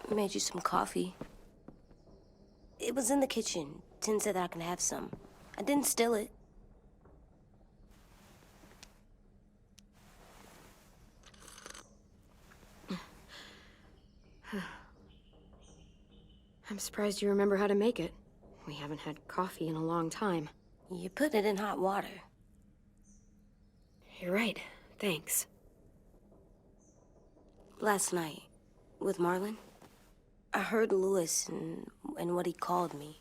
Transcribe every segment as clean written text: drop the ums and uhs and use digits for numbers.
Made you some coffee. It was in the kitchen. Tin said that I can have some. I didn't steal it. I'm surprised you remember how to make it. We haven't had coffee in a long time. You put it in hot water. You're right. Thanks. Last night, with Marlon, I heard Louis and what he called me.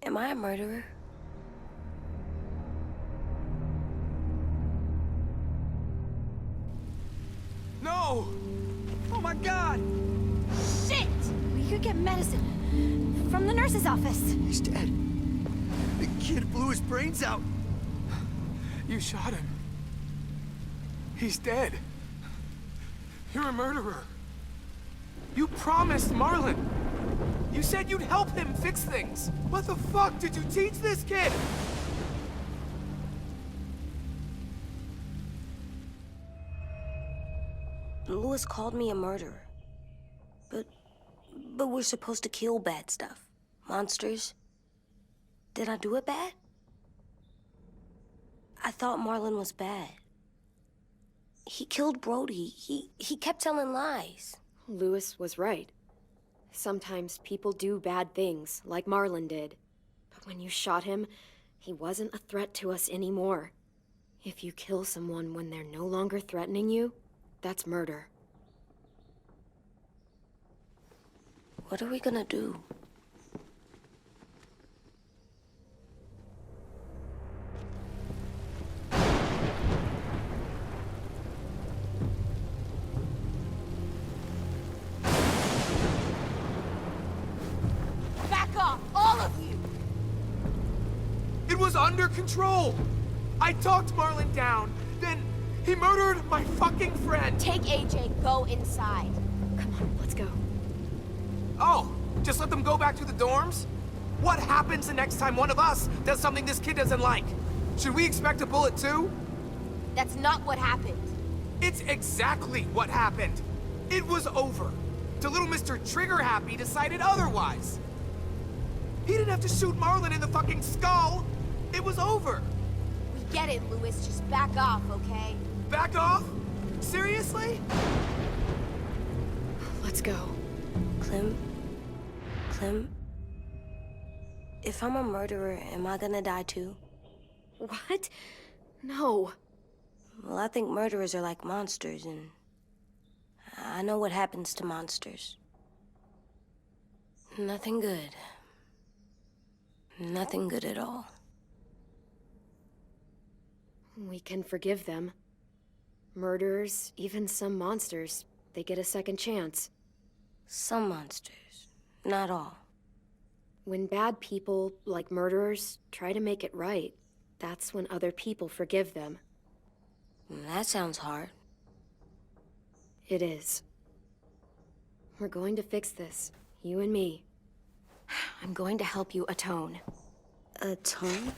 Am I a murderer? No! Oh my God! Shit! We could get medicine from the nurse's office. He's dead. The kid blew his brains out. You shot him. He's dead. You're a murderer. You promised Marlon. You said you'd help him fix things. What the fuck did you teach this kid? Louis called me a murderer. But we're supposed to kill bad stuff. Monsters. Did I do it bad? I thought Marlon was bad. He killed Brody. He kept telling lies. Louis was right. Sometimes people do bad things, like Marlon did. But when you shot him, he wasn't a threat to us anymore. If you kill someone when they're no longer threatening you, that's murder. What are we gonna do? Back off, all of you! It was under control. I talked Marlon down, then he murdered my fucking friend. Take AJ, go inside. Come on, let's go. Oh, just let them go back to the dorms? What happens the next time one of us does something this kid doesn't like? Should we expect a bullet too? That's not what happened. It's exactly what happened. It was over. Till little Mr. Trigger Happy decided otherwise. He didn't have to shoot Marlon in the fucking skull. It was over. We get it, Louis. Just back off, okay? Back off? Seriously? Let's go. Clem, if I'm a murderer, am I gonna die too? What? No. Well, I think murderers are like monsters, and I know what happens to monsters. Nothing good. Nothing good at all. We can forgive them. Murderers, even some monsters, they get a second chance. Some monsters, not all. When bad people, like murderers, try to make it right, that's when other people forgive them. That sounds hard. It is. We're going to fix this, you and me. I'm going to help you atone. Atone?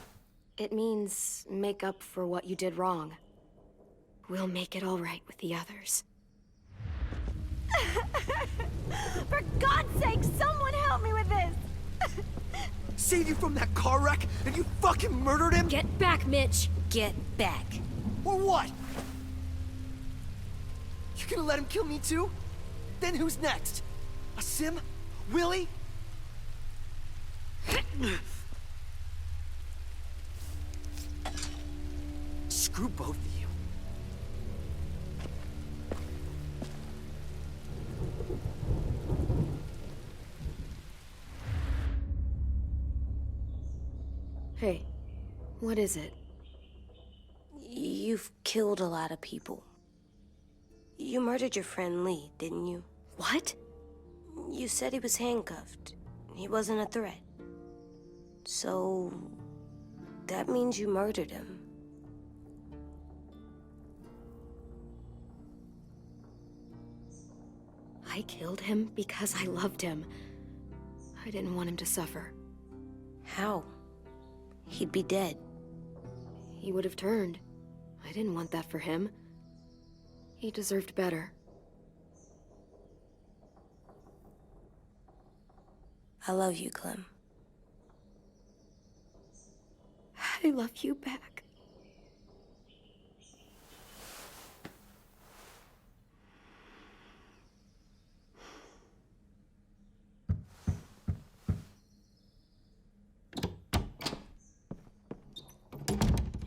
It means make up for what you did wrong. We'll make it all right with the others. For God's sake, someone help me with this! Saved you from that car wreck, and you fucking murdered him? Get back, Mitch! Get back. Or what? You gonna let him kill me too? Then who's next? A Sim? Willie? Screw both of you. Hey, what is it? You've killed a lot of people. You murdered your friend Lee, didn't you? What? You said he was handcuffed. He wasn't a threat. So, that means you murdered him. I killed him because I loved him. I didn't want him to suffer. How? He'd be dead. He would have turned. I didn't want that for him. He deserved better. I love you, Clem. I love you back.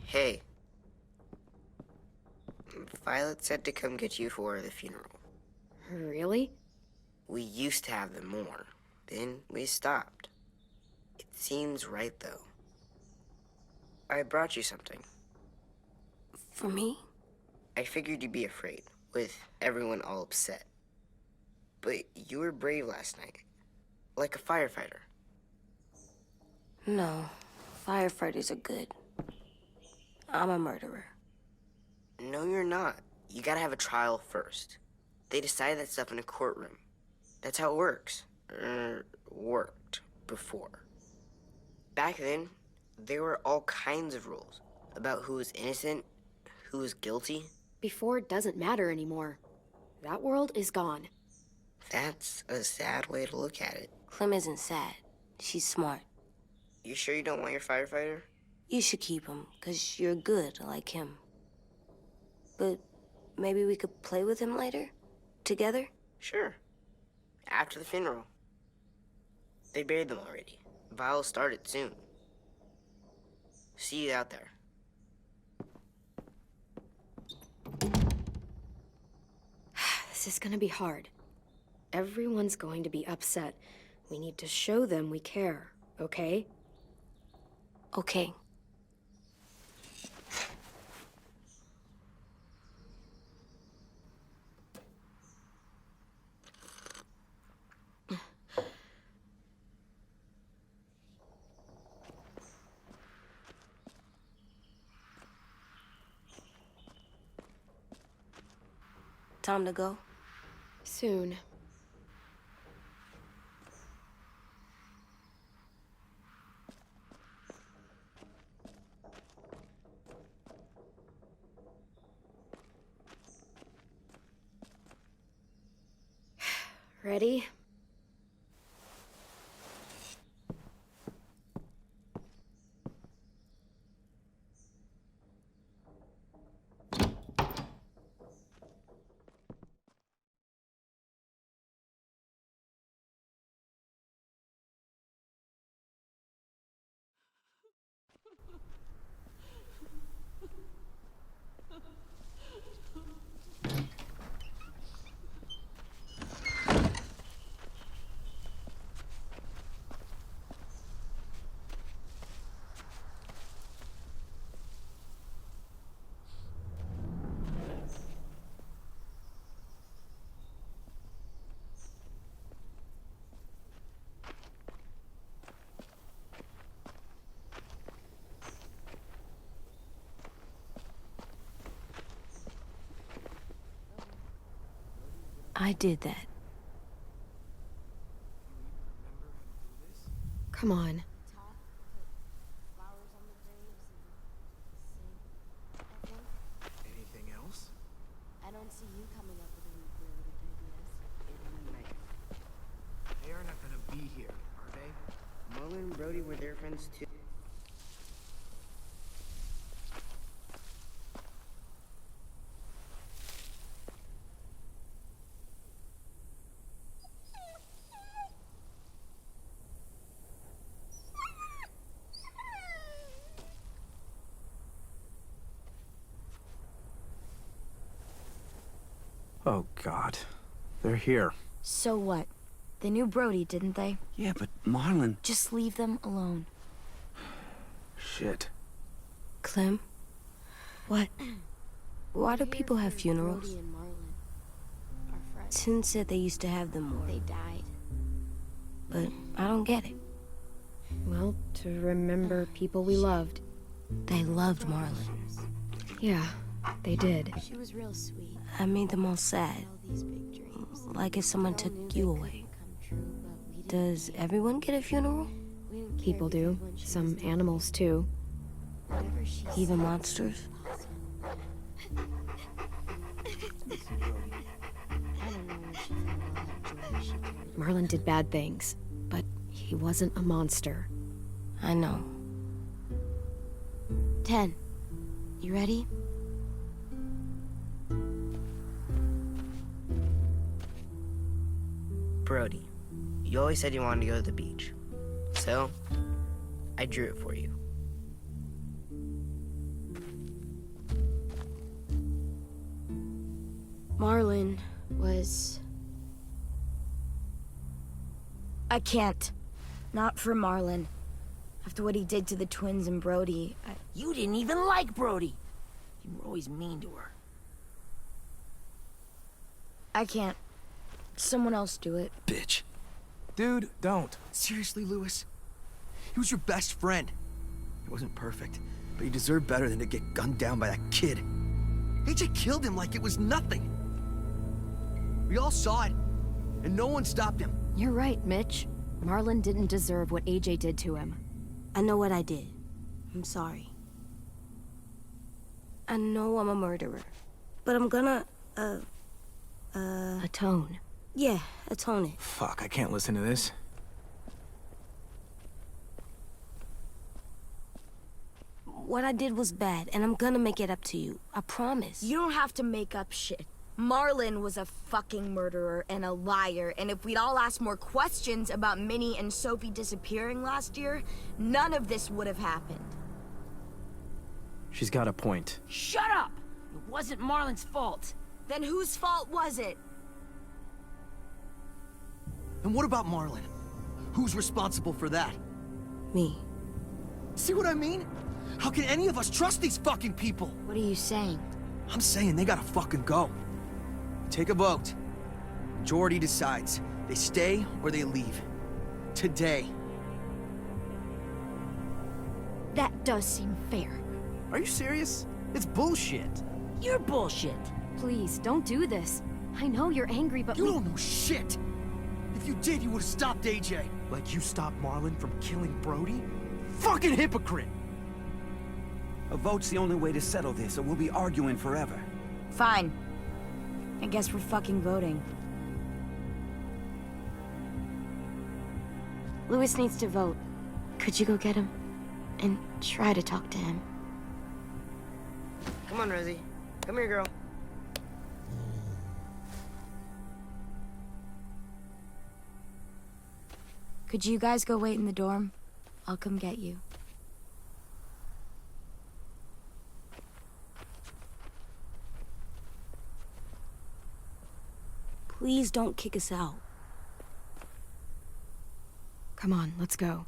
Hey. Violet said to come get you for the funeral. Really? We used to have them more. Then we stopped. It seems right, though. I brought you something. For me? I figured you'd be afraid, with everyone all upset. But you were brave last night. Like a firefighter. No. Firefighters are good. I'm a murderer. No, you're not. You gotta have a trial first. They decide that stuff in a courtroom. That's how it works. Worked before. Back then, there were all kinds of rules about who was innocent, who was guilty. Before doesn't matter anymore. That world is gone. That's a sad way to look at it. Clem isn't sad. She's smart. You sure you don't want your firefighter? You should keep him, 'cause you're good like him. But maybe we could play with him later? Together? Sure. After the funeral. They buried them already. Vile'll start it soon. See you out there. This is gonna be hard. Everyone's going to be upset. We need to show them we care, okay? Okay. Time to go? Soon. Ready? I did that. Come on. Anything else? I don't see you coming up with any brilliant ideas. They are not gonna be here, are they? Marlon and Brody were their friends too. Oh, God. They're here. So what? They knew Brody, didn't they? Yeah, but Marlon... Just leave them alone. Shit. Clem, What? why do people have Brody funerals? and Marlon are friends. Tin said they used to have them more, They died. but I don't get it. Well, to remember people we loved. They loved Marlon. Yeah, they did. She was real sweet. I made them all sad, All these big dreams. like if someone took you away. Come true, but we didn't. Does everyone get a funeral? We didn't care People do. because when she Some was there, animals, too. whatever she Even said monsters? was possible. I don't know where she found all that jewelry she carried. Marlon did bad things, but he wasn't a monster. I know. 10. You ready? Brody, you always said you wanted to go to the beach. So, I drew it for you. Marlon was... I can't. Not for Marlon. After what he did to the twins and Brody, You didn't even like Brody. You were always mean to her. I can't. Someone else do it. Bitch. Dude, don't. Seriously, Lewis? He was your best friend. He wasn't perfect, but he deserved better than to get gunned down by that kid. AJ killed him like it was nothing. We all saw it, and no one stopped him. You're right, Mitch. Marlon didn't deserve what AJ did to him. I know what I did. I'm sorry. I know I'm a murderer. But I'm gonna, Atone. yeah, atone it. Fuck, I can't listen to this. What I did was bad, and I'm gonna make it up to you. I promise. You don't have to make up shit. Marlon was a fucking murderer and a liar, and if we'd all asked more questions about Minnie and Sophie disappearing last year, none of this would have happened. She's got a point. Shut up! It wasn't Marlon's fault. Then whose fault was it? And what about Marlon? Who's responsible for that? Me. See what I mean? How can any of us trust these fucking people? What are you saying? I'm saying they gotta fucking go. Take a vote. Majority decides. They stay or they leave. Today. That does seem fair. Are you serious? It's bullshit. You're bullshit. Please, don't do this. I know you're angry, but You don't know shit! If you did, you would've stopped AJ. Like you stopped Marlon from killing Brody? Fucking hypocrite! A vote's the only way to settle this, or we'll be arguing forever. Fine. I guess we're fucking voting. Lewis needs to vote. Could you go get him? And try to talk to him. Come on, Rosie. Come here, girl. Could you guys go wait in the dorm? I'll come get you. Please don't kick us out. come on, let's go.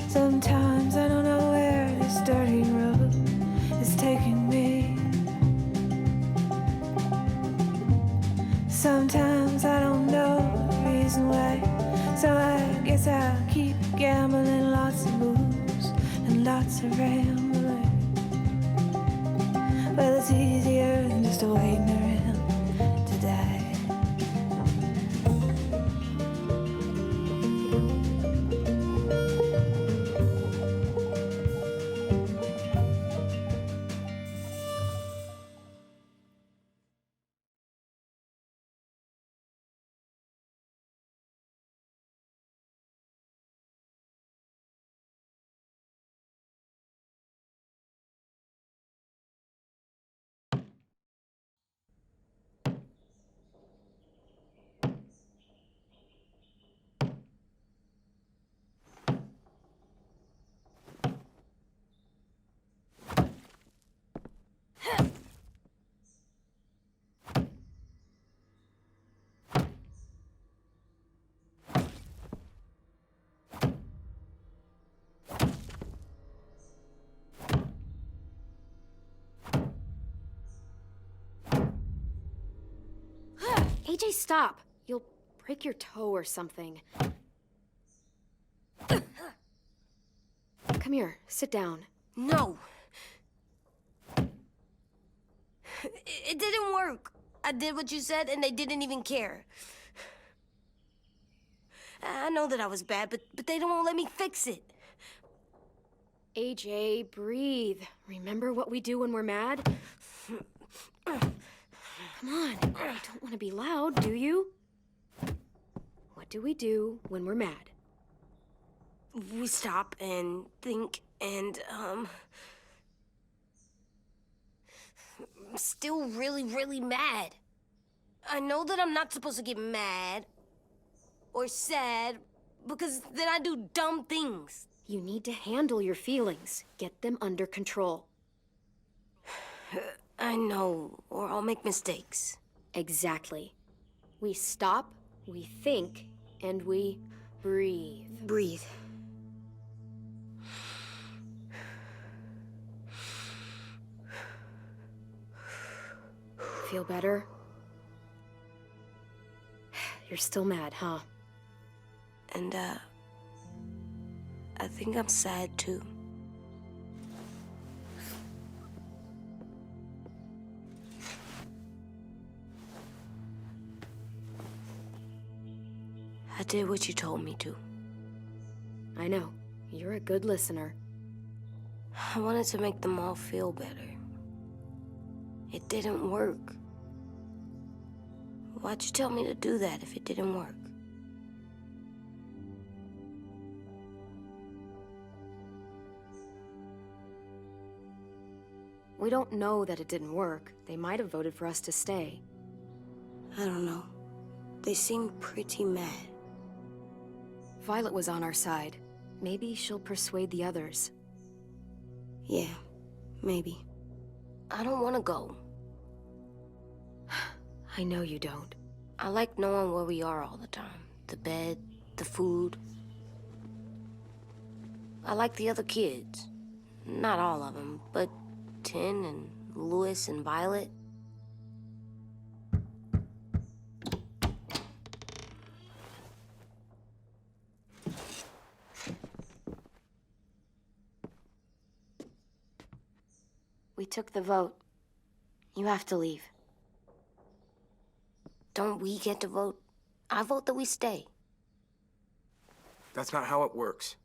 Sometimes I don't know where this dirty road is taking me. Sometimes I don't know the reason why, so I guess I'll keep gambling, lots of moves and lots of rambling. Well, it's easier than just waiting around to die. AJ, stop. You'll break your toe or something. Come here, sit down. No. It didn't work. I did what you said, and they didn't even care. I know that I was bad, but they don't let me fix it. AJ, breathe. Remember what we do when we're mad? Come on, you don't want to be loud, do you? What do we do when we're mad? We stop and think and, I'm still really, really mad. I know that I'm not supposed to get mad or sad because then I do dumb things. You need to handle your feelings. Get them under control. I know, or I'll make mistakes. Exactly. We stop, we think, and we breathe. Breathe. Feel better? You're still mad, huh? And, I think I'm sad, too. I did what you told me to. I know. You're a good listener. I wanted to make them all feel better. It didn't work. Why'd you tell me to do that if it didn't work? We don't know that it didn't work. They might have voted for us to stay. I don't know. They seemed pretty mad. Violet was on our side. Maybe she'll persuade the others. Yeah, maybe. I don't want to go. I know you don't. I like knowing where we are all the time. The bed, the food. I like the other kids. Not all of them, but Tin and Louis and Violet. We took the vote. You have to leave. Don't we get to vote? I vote that we stay. That's not how it works.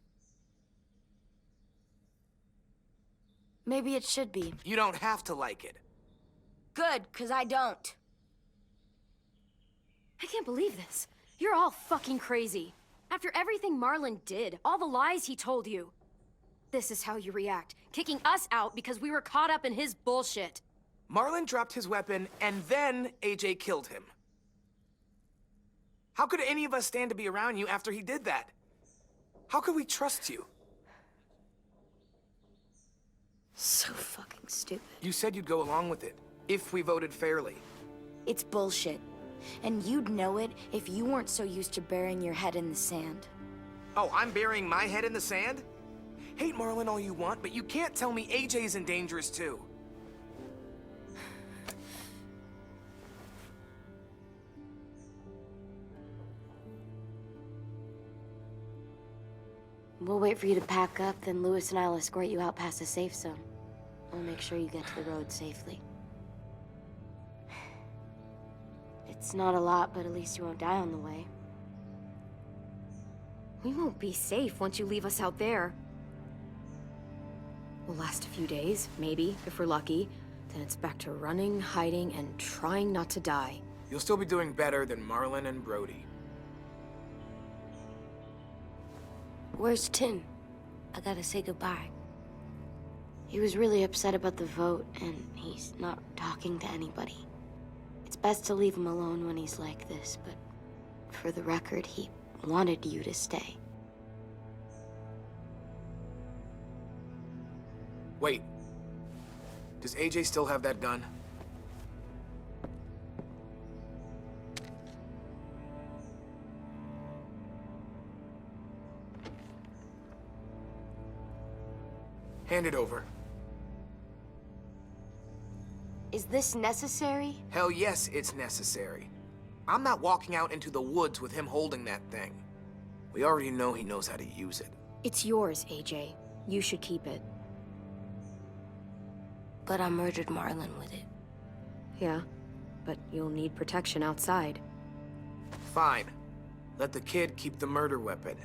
Maybe it should be. You don't have to like it. Good, 'cause I don't. I can't believe this. You're all fucking crazy. After everything Marlon did, all the lies he told you. This is how you react, kicking us out because we were caught up in his bullshit. Marlon dropped his weapon, and then AJ killed him. How could any of us stand to be around you after he did that? How could we trust you? So fucking stupid. You said you'd go along with it, if we voted fairly. It's bullshit. And you'd know it if you weren't so used to burying your head in the sand. Oh, I'm burying my head in the sand? Hate Marlon all you want, but you can't tell me AJ's in dangerous too. We'll wait for you to pack up, then Louis and I'll escort you out past the safe zone. We'll make sure you get to the road safely. It's not a lot, but at least you won't die on the way. We won't be safe once you leave us out there. We'll last a few days, maybe, if we're lucky. Then it's back to running, hiding, and trying not to die. You'll still be doing better than Marlon and Brody. Where's Tin? I gotta say goodbye. He was really upset about the vote, and he's not talking to anybody. It's best to leave him alone when he's like this, but for the record, he wanted you to stay. Wait. Does AJ still have that gun? Hand it over. Is this necessary? Hell yes, it's necessary. I'm not walking out into the woods with him holding that thing. We already know he knows how to use it. It's yours, AJ. You should keep it. But I murdered Marlon with it. Yeah, but you'll need protection outside. Fine. Let the kid keep the murder weapon.